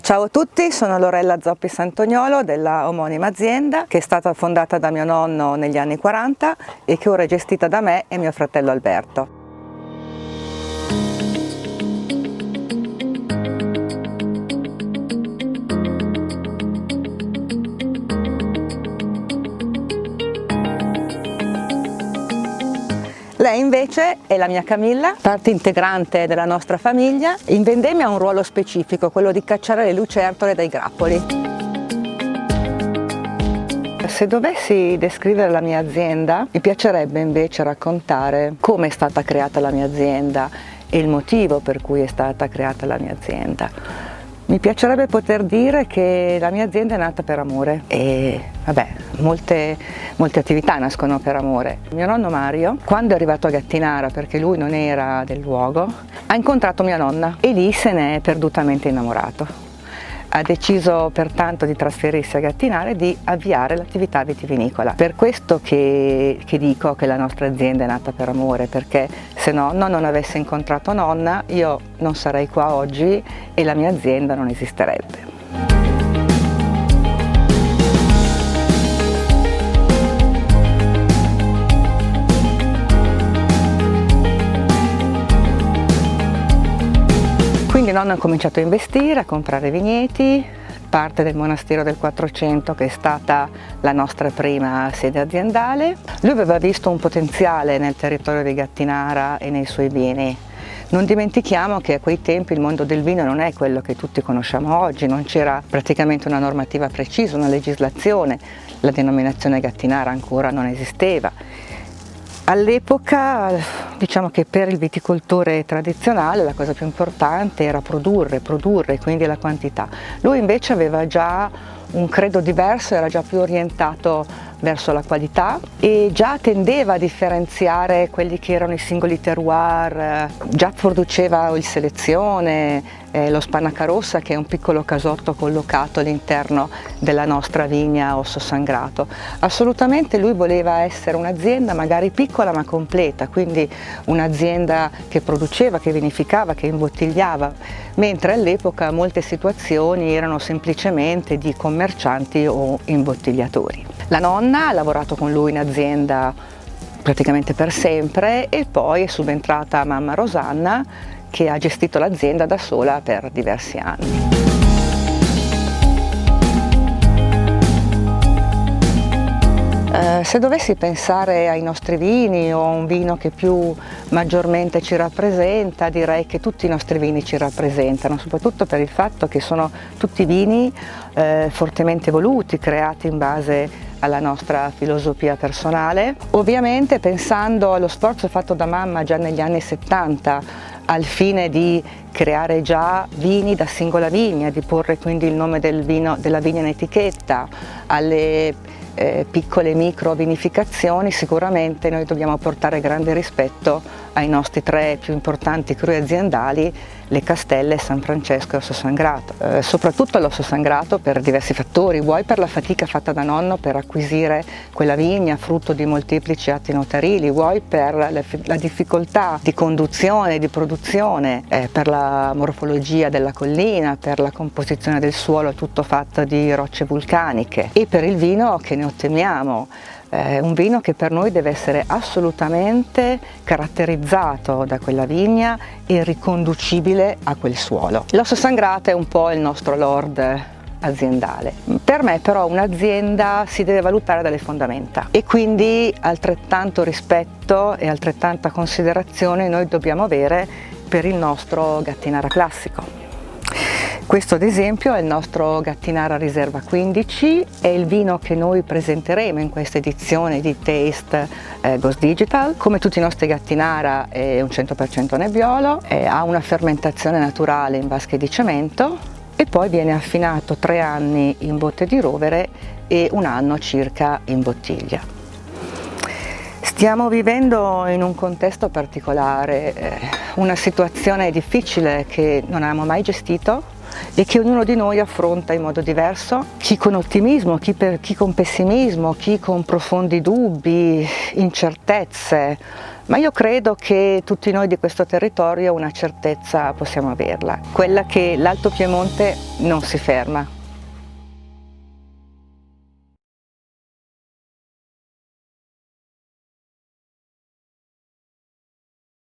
Ciao a tutti, sono Lorella Zoppi Santoniolo della omonima azienda che è stata fondata da mio nonno negli anni 40 e che ora è gestita da me e mio fratello Alberto. Lei invece è la mia Camilla, parte integrante della nostra famiglia. In vendemmia ha un ruolo specifico, quello di cacciare le lucertole dai grappoli. Se dovessi descrivere la mia azienda, mi piacerebbe invece raccontare come è stata creata la mia azienda e il motivo per cui è stata creata la mia azienda. Mi piacerebbe poter dire che la mia azienda è nata per amore e molte attività nascono per amore. Mio nonno Mario, quando è arrivato a Gattinara, perché lui non era del luogo, ha incontrato mia nonna e lì se ne è perdutamente innamorato. Ha deciso pertanto di trasferirsi a Gattinara e di avviare l'attività vitivinicola. Per questo che dico che la nostra azienda è nata per amore, perché se nonno non avesse incontrato nonna io non sarei qua oggi e la mia azienda non esisterebbe. Quindi nonno ha cominciato a investire, a comprare vigneti, parte del monastero del 400 che è stata la nostra prima sede aziendale. Lui aveva visto un potenziale nel territorio di Gattinara e nei suoi vini. Non dimentichiamo che a quei tempi il mondo del vino non è quello che tutti conosciamo oggi, non c'era praticamente una normativa precisa, una legislazione, la denominazione Gattinara ancora non esisteva. All'epoca diciamo che per il viticoltore tradizionale la cosa più importante era produrre, quindi la quantità. Lui invece aveva già un credo diverso, era già più orientato verso la qualità e già tendeva a differenziare quelli che erano i singoli terroir, già produceva il Selezione, lo Spannacca Rossa, che è un piccolo casotto collocato all'interno della nostra vigna Osso Sangrato. Assolutamente lui voleva essere un'azienda magari piccola ma completa, quindi un'azienda che produceva, che vinificava, che imbottigliava, mentre all'epoca molte situazioni erano semplicemente di commercianti o imbottigliatori. La nonna ha lavorato con lui in azienda praticamente per sempre e poi è subentrata mamma Rosanna, che ha gestito l'azienda da sola per diversi anni. Se dovessi pensare ai nostri vini o a un vino che più maggiormente ci rappresenta, direi che tutti i nostri vini ci rappresentano, soprattutto per il fatto che sono tutti vini fortemente voluti, creati in base alla nostra filosofia personale. Ovviamente pensando allo sforzo fatto da mamma già negli anni 70 al fine di creare già vini da singola vigna, di porre quindi il nome del vino, della vigna in etichetta, alle piccole micro vinificazioni, sicuramente noi dobbiamo portare grande rispetto ai nostri tre più importanti crui aziendali, le Castelle, San Francesco e Osso Sangrato. Soprattutto l'Osso Sangrato per diversi fattori, vuoi per la fatica fatta da nonno per acquisire quella vigna frutto di molteplici atti notarili, vuoi per la difficoltà di conduzione, di produzione, per la morfologia della collina, per la composizione del suolo tutto fatto di rocce vulcaniche e per il vino che ne otteniamo. Un vino che per noi deve essere assolutamente caratterizzato da quella vigna e riconducibile a quel suolo. L'Osso Sangrato è un po' il nostro lord aziendale. Per me però un'azienda si deve valutare dalle fondamenta e quindi altrettanto rispetto e altrettanta considerazione noi dobbiamo avere per il nostro Gattinara classico. Questo ad esempio è il nostro Gattinara Riserva 15, è il vino che noi presenteremo in questa edizione di Taste Ghost Digital. Come tutti i nostri Gattinara è un 100% nebbiolo, ha una fermentazione naturale in vasche di cemento e poi viene affinato 3 anni in botte di rovere e 1 anno circa in bottiglia. Stiamo vivendo in un contesto particolare, una situazione difficile che non abbiamo mai gestito, e che ognuno di noi affronta in modo diverso, chi con ottimismo, chi con pessimismo, chi con profondi dubbi, incertezze, ma io credo che tutti noi di questo territorio una certezza possiamo averla, quella che l'Alto Piemonte non si ferma.